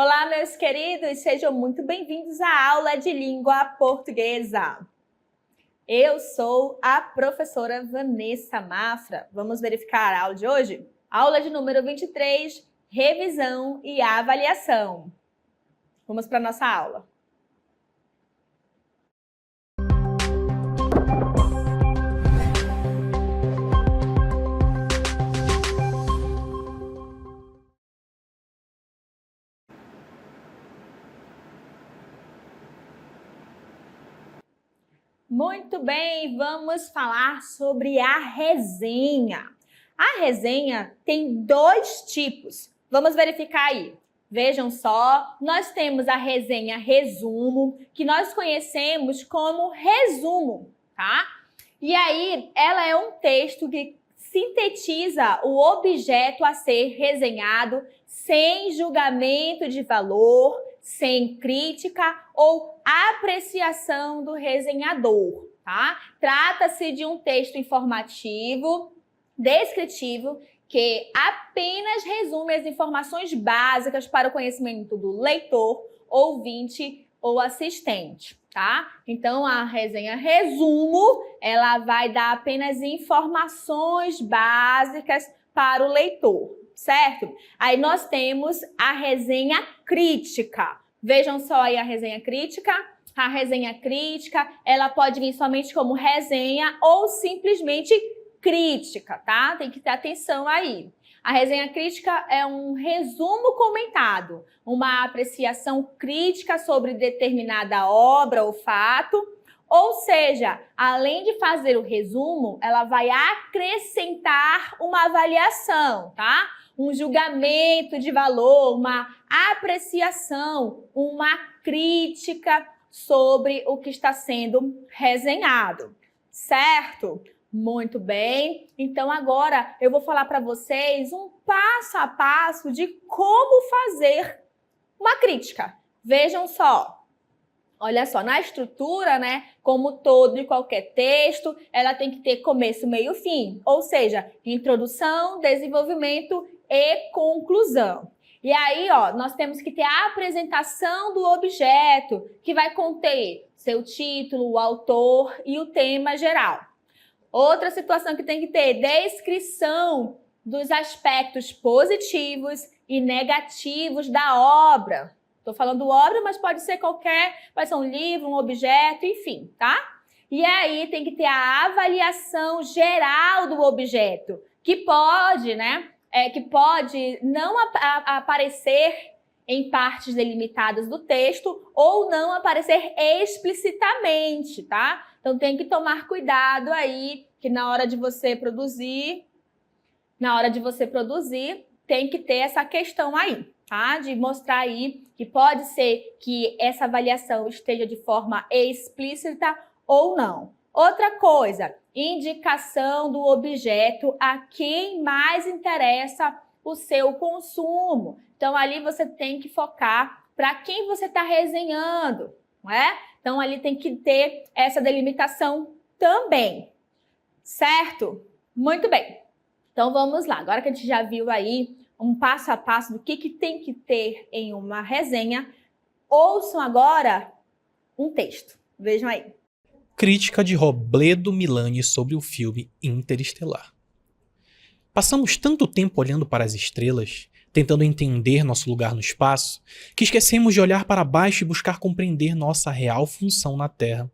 Olá, meus queridos, sejam muito bem-vindos à aula de língua portuguesa. Eu sou a professora Vanessa Mafra. Vamos verificar a aula de hoje? Aula de número 23, revisão e avaliação. Vamos para a nossa aula. Muito bem, vamos falar sobre a resenha. A resenha tem dois tipos. Vamos verificar aí. Vejam só, nós temos a resenha resumo, que nós conhecemos como resumo, tá? E aí, ela é um texto que sintetiza o objeto a ser resenhado sem julgamento de valor, sem crítica ou apreciação do resenhador, tá? Trata-se de um texto informativo, descritivo, que apenas resume as informações básicas para o conhecimento do leitor, ouvinte ou assistente, tá? Então, a resenha resumo, ela vai dar apenas informações básicas para o leitor, certo? Aí nós temos a resenha crítica. Vejam só aí a resenha crítica. A resenha crítica, ela pode vir somente como resenha ou simplesmente crítica, tá? Tem que ter atenção aí. A resenha crítica é um resumo comentado, uma apreciação crítica sobre determinada obra ou fato. Ou seja, além de fazer o resumo, ela vai acrescentar uma avaliação, tá? Um julgamento de valor, uma apreciação, uma crítica sobre o que está sendo resenhado, certo? Muito bem. Então, agora eu vou falar para vocês um passo a passo de como fazer uma crítica. Vejam só. Olha só, na estrutura, né, como todo e qualquer texto, ela tem que ter começo, meio, fim. Ou seja, introdução, desenvolvimento e conclusão. E aí, ó, nós temos que ter a apresentação do objeto, que vai conter seu título, o autor e o tema geral. Outra situação que tem que ter, descrição dos aspectos positivos e negativos da obra. Estou falando obra, mas pode ser pode ser um livro, um objeto, enfim, tá? E aí tem que ter a avaliação geral do objeto, que pode, né? Que pode não aparecer em partes delimitadas do texto ou não aparecer explicitamente, tá? Então tem que tomar cuidado aí, que na hora de você produzir, tem que ter essa questão aí, tá? De mostrar aí que pode ser que essa avaliação esteja de forma explícita ou não. Outra coisa, indicação do objeto a quem mais interessa o seu consumo. Então, ali você tem que focar para quem você está resenhando, não é? Então, ali tem que ter essa delimitação também, certo? Muito bem. Então, vamos lá. Agora que a gente já viu aí um passo a passo do que tem que ter em uma resenha, ouçam agora um texto. Vejam aí. Crítica de Robledo Milani sobre o filme Interestelar. Passamos tanto tempo olhando para as estrelas, tentando entender nosso lugar no espaço, que esquecemos de olhar para baixo e buscar compreender nossa real função na Terra.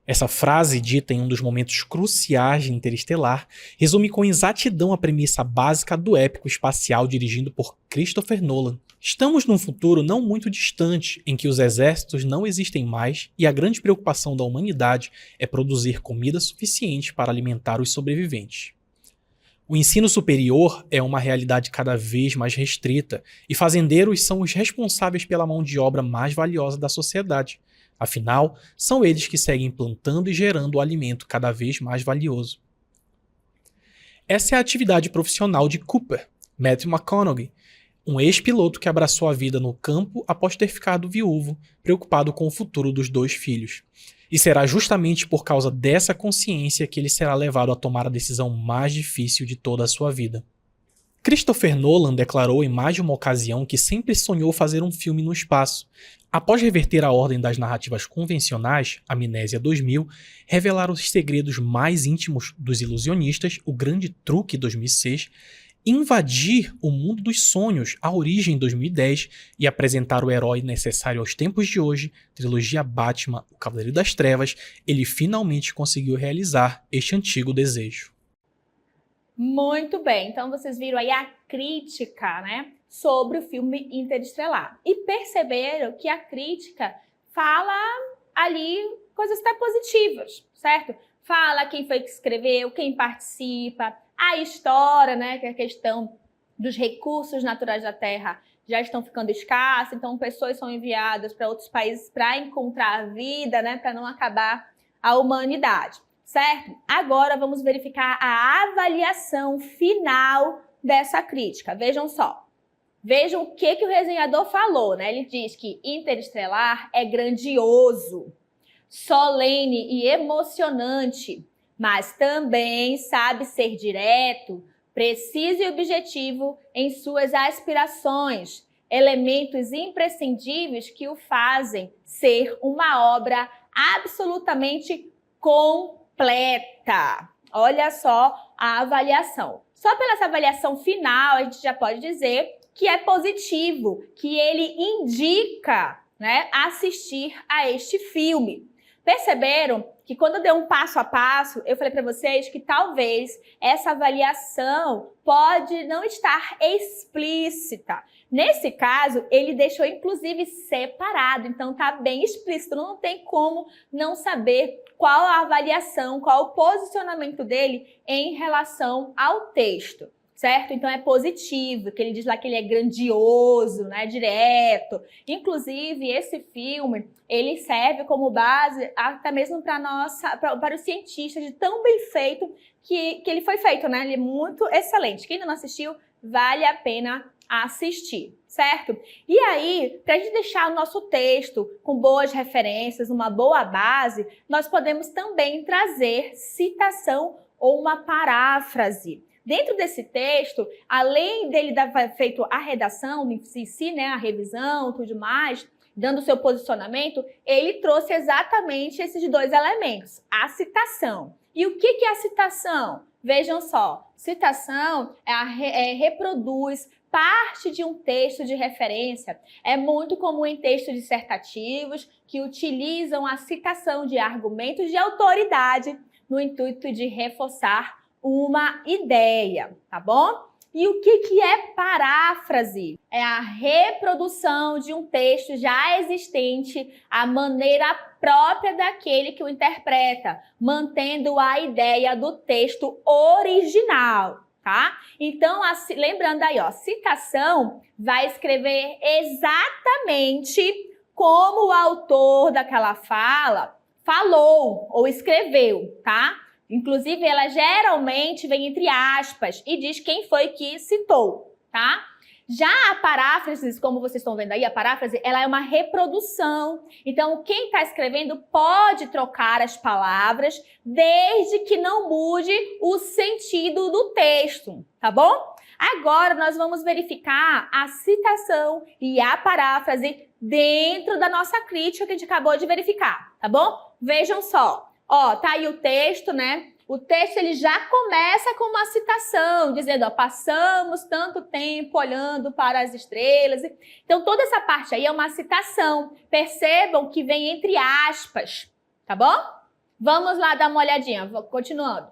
Essa frase, dita em um dos momentos cruciais de Interestelar, resume com exatidão a premissa básica do épico espacial dirigido por Christopher Nolan. Estamos num futuro não muito distante, em que os exércitos não existem mais e a grande preocupação da humanidade é produzir comida suficiente para alimentar os sobreviventes. O ensino superior é uma realidade cada vez mais restrita e fazendeiros são os responsáveis pela mão de obra mais valiosa da sociedade. Afinal, são eles que seguem plantando e gerando o alimento cada vez mais valioso. Essa é a atividade profissional de Cooper, Matthew McConaughey, um ex-piloto que abraçou a vida no campo após ter ficado viúvo, preocupado com o futuro dos 2 filhos. E será justamente por causa dessa consciência que ele será levado a tomar a decisão mais difícil de toda a sua vida. Christopher Nolan declarou em mais de uma ocasião que sempre sonhou fazer um filme no espaço. Após reverter a ordem das narrativas convencionais, Amnésia 2000, revelar os segredos mais íntimos dos ilusionistas, O Grande Truque 2006, invadir o mundo dos sonhos, A Origem 2010 e apresentar o herói necessário aos tempos de hoje, trilogia Batman, O Cavaleiro das Trevas, ele finalmente conseguiu realizar este antigo desejo. Muito bem, então vocês viram aí a crítica, né, sobre o filme Interestelar. E perceberam que a crítica fala ali coisas até positivas, certo? Fala quem foi que escreveu, quem participa, a história, né, que é a questão dos recursos naturais da Terra já estão ficando escassos, então pessoas são enviadas para outros países para encontrar a vida, né, para não acabar a humanidade. Certo? Agora vamos verificar a avaliação final dessa crítica. Vejam só. Vejam o que o resenhador falou, né? Ele diz que Interestelar é grandioso, solene e emocionante, mas também sabe ser direto, preciso e objetivo em suas aspirações, elementos imprescindíveis que o fazem ser uma obra absolutamente completa. Olha só a avaliação. Só pela essa avaliação final, a gente já pode dizer que é positivo, que ele indica, né, assistir a este filme. Perceberam que quando eu dei um passo a passo, eu falei para vocês que talvez essa avaliação pode não estar explícita. Nesse caso, ele deixou inclusive separado, então tá bem explícito, não tem como não saber qual a avaliação, qual o posicionamento dele em relação ao texto. Certo? Então é positivo, que ele diz lá que ele é grandioso, né, direto. Inclusive, esse filme, ele serve como base até mesmo para os cientistas, de tão bem feito que ele foi feito, né? Ele é muito excelente. Quem ainda não assistiu, vale a pena assistir, certo? E aí, para a gente deixar o nosso texto com boas referências, uma boa base, nós podemos também trazer citação ou uma paráfrase. Dentro desse texto, além dele ter feito a redação em si, né, a revisão, tudo mais, dando o seu posicionamento, ele trouxe exatamente esses dois elementos, a citação. E o que é a citação? Vejam só, citação reproduz parte de um texto de referência. É muito comum em textos dissertativos que utilizam a citação de argumentos de autoridade no intuito de reforçar uma ideia, tá bom? E o que é paráfrase? É a reprodução de um texto já existente à maneira própria daquele que o interpreta, mantendo a ideia do texto original, tá? Então, lembrando aí, ó, citação vai escrever exatamente como o autor daquela fala falou ou escreveu, tá? Inclusive, ela geralmente vem entre aspas e diz quem foi que citou, tá? Já a paráfrase, como vocês estão vendo aí, a paráfrase, ela é uma reprodução. Então, quem está escrevendo pode trocar as palavras desde que não mude o sentido do texto, tá bom? Agora, nós vamos verificar a citação e a paráfrase dentro da nossa crítica que a gente acabou de verificar, tá bom? Vejam só. Ó, tá aí o texto, né? O texto ele já começa com uma citação, dizendo, ó, passamos tanto tempo olhando para as estrelas. Então, toda essa parte aí é uma citação. Percebam que vem entre aspas, tá bom? Vamos lá dar uma olhadinha, continuando.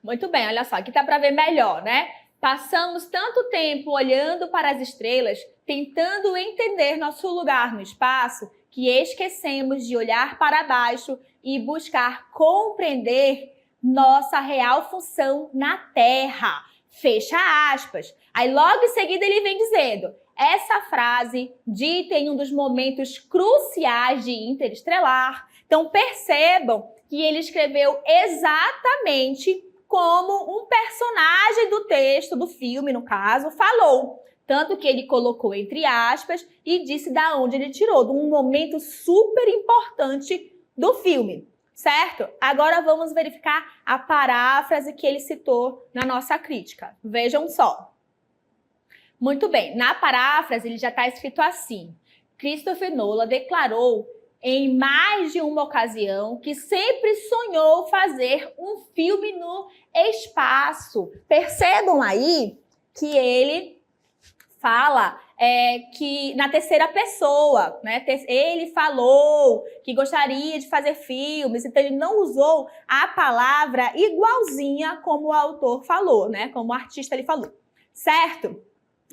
Muito bem, olha só, aqui tá para ver melhor, né? Passamos tanto tempo olhando para as estrelas, tentando entender nosso lugar no espaço, que esquecemos de olhar para baixo e buscar compreender nossa real função na Terra. Fecha aspas. Aí logo em seguida ele vem dizendo, essa frase dita em um dos momentos cruciais de Interestelar. Então percebam que ele escreveu exatamente como um personagem do texto, do filme no caso, falou. Tanto que ele colocou entre aspas e disse da onde ele tirou, de um momento super importante do filme, certo? Agora vamos verificar a paráfrase que ele citou na nossa crítica. Vejam só. Muito bem. Na paráfrase, ele já está escrito assim. Christopher Nolan declarou em mais de uma ocasião que sempre sonhou fazer um filme no espaço. Percebam aí que ele fala que na terceira pessoa, né? Ele falou que gostaria de fazer filmes, então ele não usou a palavra igualzinha como o autor falou, né? Como o artista ele falou, certo?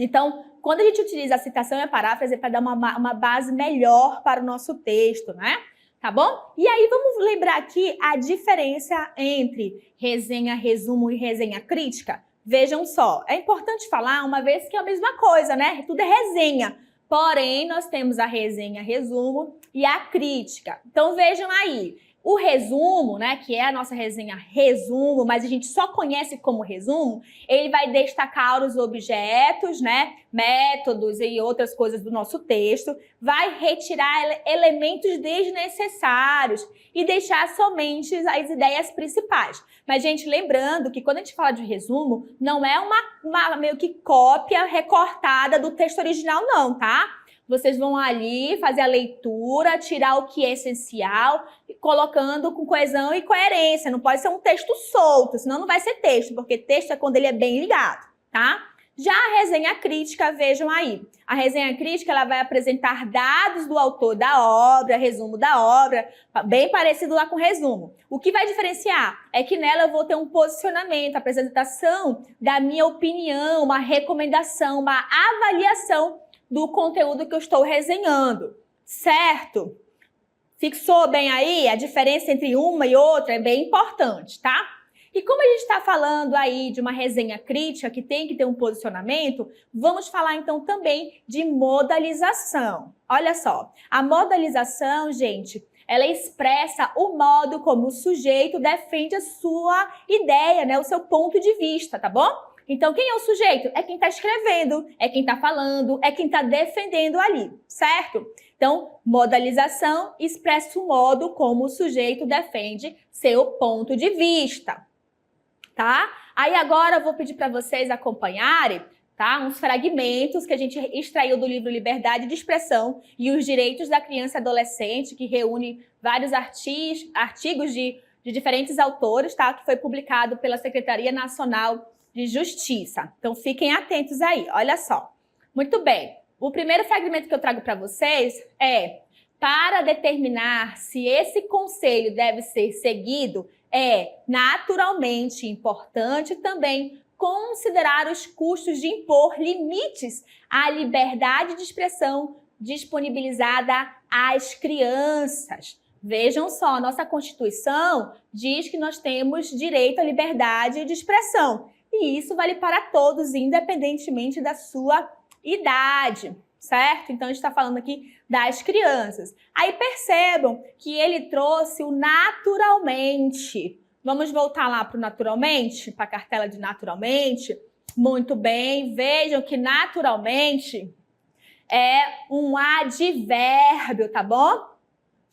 Então, quando a gente utiliza a citação e a paráfrase é para dar uma base melhor para o nosso texto, né? Tá bom? E aí vamos lembrar aqui a diferença entre resenha, resumo e resenha crítica? Vejam só, é importante falar uma vez que é a mesma coisa, né? Tudo é resenha. Porém, nós temos a resenha, resumo e a crítica. Então vejam aí, o resumo, né, que é a nossa resenha resumo, mas a gente só conhece como resumo, ele vai destacar os objetos, né, métodos e outras coisas do nosso texto, vai retirar elementos desnecessários e deixar somente as ideias principais. Mas, gente, lembrando que quando a gente fala de resumo, não é uma meio que cópia recortada do texto original, não, tá? Vocês vão ali fazer a leitura, tirar o que é essencial, colocando com coesão e coerência. Não pode ser um texto solto, senão não vai ser texto, porque texto é quando ele é bem ligado, tá? Já a resenha crítica, vejam aí. A resenha crítica, ela vai apresentar dados do autor da obra, resumo da obra, bem parecido lá com o resumo. O que vai diferenciar é que nela eu vou ter um posicionamento, apresentação da minha opinião, uma recomendação, uma avaliação do conteúdo que eu estou resenhando, certo? Fixou bem aí? A diferença entre uma e outra é bem importante, tá? E como a gente está falando aí de uma resenha crítica que tem que ter um posicionamento, vamos falar então também de modalização. Olha só, a modalização, gente, ela expressa o modo como o sujeito defende a sua ideia, né? O seu ponto de vista, tá bom? Então, quem é o sujeito? É quem está escrevendo, é quem está falando, é quem está defendendo ali, certo? Então, modalização expressa o modo como o sujeito defende seu ponto de vista, tá? Aí agora eu vou pedir para vocês acompanharem, tá? Uns fragmentos que a gente extraiu do livro Liberdade de Expressão e os Direitos da Criança e Adolescente, que reúne vários artigos de diferentes autores, tá? Que foi publicado pela Secretaria Nacional de Justiça. Então, fiquem atentos aí, olha só. Muito bem, o primeiro fragmento que eu trago para vocês é: para determinar se esse conselho deve ser seguido, é naturalmente importante também considerar os custos de impor limites à liberdade de expressão disponibilizada às crianças. Vejam só, a nossa Constituição diz que nós temos direito à liberdade de expressão. E isso vale para todos, independentemente da sua idade, certo? Então, a gente está falando aqui das crianças. Aí percebam que ele trouxe o naturalmente. Vamos voltar lá para o naturalmente, para a cartela de naturalmente? Muito bem, vejam que naturalmente é um advérbio, tá bom?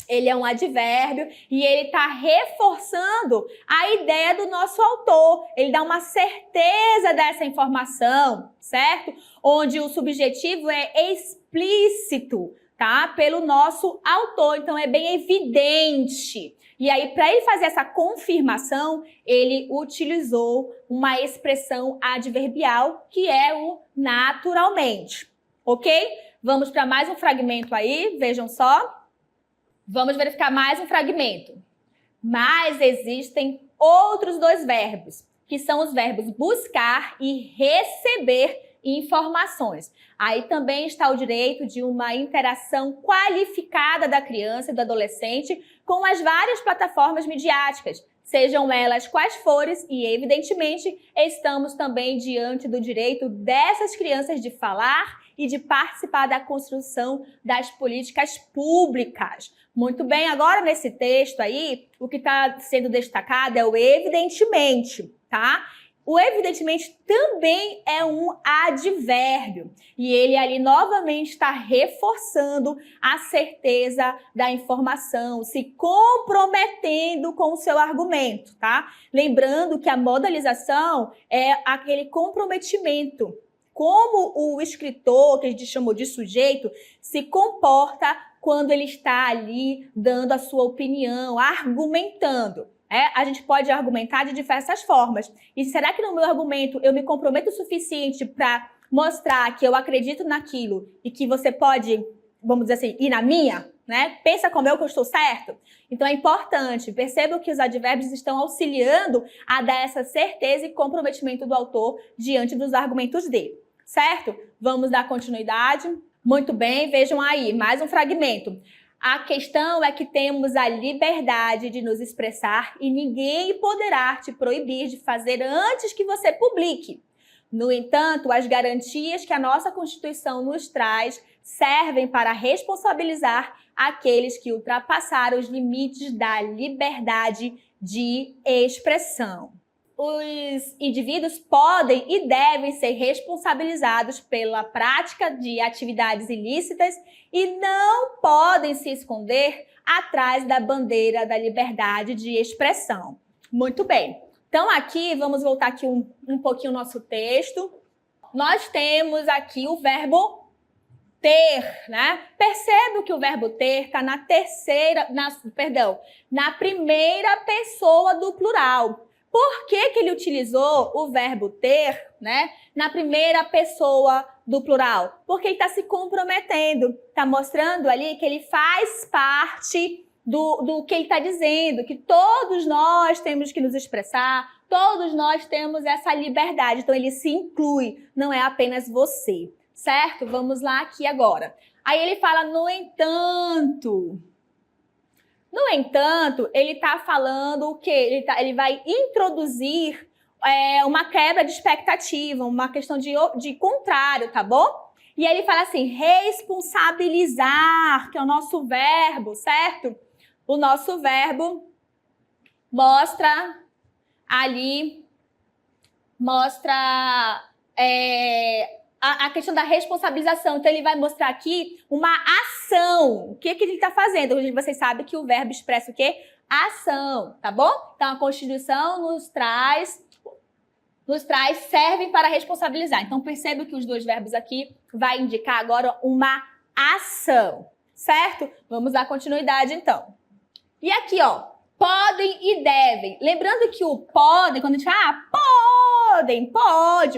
Ele é um advérbio e ele está reforçando a ideia do nosso autor. Ele dá uma certeza dessa informação, certo? Onde o subjetivo é explícito, tá? Pelo nosso autor. Então, é bem evidente. E aí, para ele fazer essa confirmação, ele utilizou uma expressão adverbial, que é o naturalmente. Ok? Vamos para mais um fragmento aí, vejam só. Vamos verificar mais um fragmento. Mas existem outros dois verbos, que são os verbos buscar e receber informações. Aí também está o direito de uma interação qualificada da criança e do adolescente com as várias plataformas midiáticas, sejam elas quais forem, e evidentemente estamos também diante do direito dessas crianças de falar e de participar da construção das políticas públicas. Muito bem, agora nesse texto aí, o que está sendo destacado é o evidentemente, tá? O evidentemente também é um advérbio e ele ali novamente está reforçando a certeza da informação, se comprometendo com o seu argumento, tá? Lembrando que a modalização é aquele comprometimento como o escritor, que a gente chamou de sujeito, se comporta quando ele está ali dando a sua opinião, argumentando. A gente pode argumentar de diversas formas. E será que no meu argumento eu me comprometo o suficiente para mostrar que eu acredito naquilo e que você pode, vamos dizer assim, ir na minha? Né? Pensa como eu que eu estou certo? Então é importante, percebam que os advérbios estão auxiliando a dar essa certeza e comprometimento do autor diante dos argumentos dele, certo? Vamos dar continuidade? Muito bem, vejam aí, mais um fragmento. A questão é que temos a liberdade de nos expressar e ninguém poderá te proibir de fazer antes que você publique. No entanto, as garantias que a nossa Constituição nos traz servem para responsabilizar aqueles que ultrapassaram os limites da liberdade de expressão. Os indivíduos podem e devem ser responsabilizados pela prática de atividades ilícitas e não podem se esconder atrás da bandeira da liberdade de expressão. Muito bem. Então, aqui, vamos voltar aqui um pouquinho o nosso texto. Nós temos aqui o verbo ter, né? Percebe que o verbo ter está na primeira pessoa do plural. Por que ele utilizou o verbo ter, né, na primeira pessoa do plural? Porque ele está se comprometendo, está mostrando ali que ele faz parte do que ele está dizendo, que todos nós temos que nos expressar, todos nós temos essa liberdade. Então, ele se inclui, não é apenas você, certo? Vamos lá aqui agora. Aí ele fala, no entanto... No entanto, ele está falando o quê? Ele vai introduzir uma quebra de expectativa, uma questão de contrário, tá bom? E aí ele fala assim, responsabilizar, que é o nosso verbo, certo? O nosso verbo mostra a questão da responsabilização. Então, ele vai mostrar aqui uma ação. O que ele está fazendo? Vocês sabem que o verbo expressa o quê? Ação, tá bom? Então, a Constituição nos traz servem para responsabilizar. Então, perceba que os dois verbos aqui vai indicar agora uma ação, certo? Vamos dar continuidade, então. E aqui, ó, podem e devem. Lembrando que o podem, quando a gente fala, pode,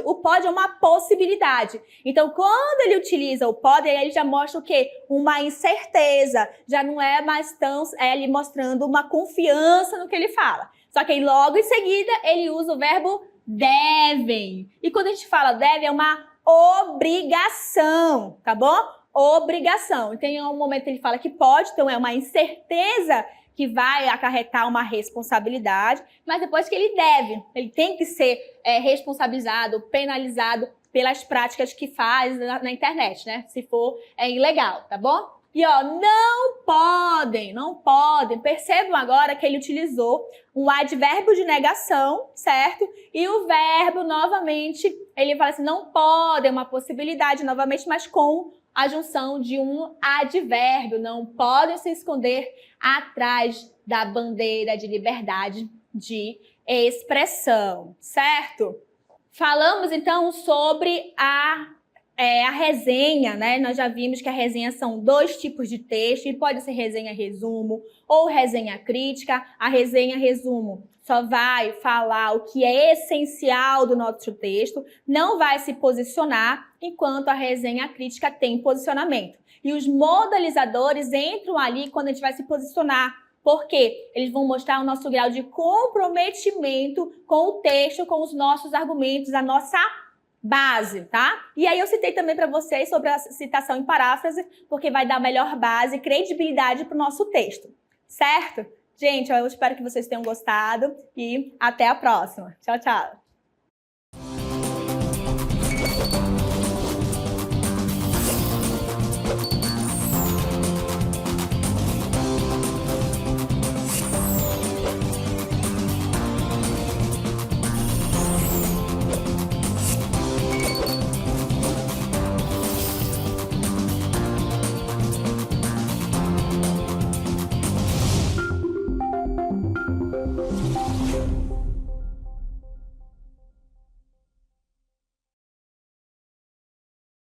o pode é uma possibilidade. Então, quando ele utiliza o pode, ele já mostra o quê? Uma incerteza. Já não é mais tão ele mostrando uma confiança no que ele fala. Só que aí, logo em seguida, ele usa o verbo devem. E quando a gente fala deve, é uma obrigação, tá bom? Obrigação. Então, em um momento ele fala que pode, então é uma incerteza que vai acarretar uma responsabilidade, mas depois que ele tem que ser responsabilizado, penalizado pelas práticas que faz na internet, né? Se for ilegal, tá bom? E ó, não podem. Percebam agora que ele utilizou um advérbio de negação, certo? E o verbo, novamente, ele fala assim, não podem, uma possibilidade, novamente, mas com a junção de um advérbio. Não podem se esconder atrás da bandeira de liberdade de expressão, certo? Falamos, então, sobre a resenha, né? Nós já vimos que a resenha são dois tipos de texto, e pode ser resenha-resumo ou resenha crítica. A resenha-resumo só vai falar o que é essencial do nosso texto, não vai se posicionar, enquanto a resenha crítica tem posicionamento. E os modalizadores entram ali quando a gente vai se posicionar, porque eles vão mostrar o nosso grau de comprometimento com o texto, com os nossos argumentos, a nossa base, tá? E aí eu citei também para vocês sobre a citação em paráfrase, porque vai dar melhor base e credibilidade para o nosso texto, certo? Gente, eu espero que vocês tenham gostado e até a próxima. Tchau, tchau!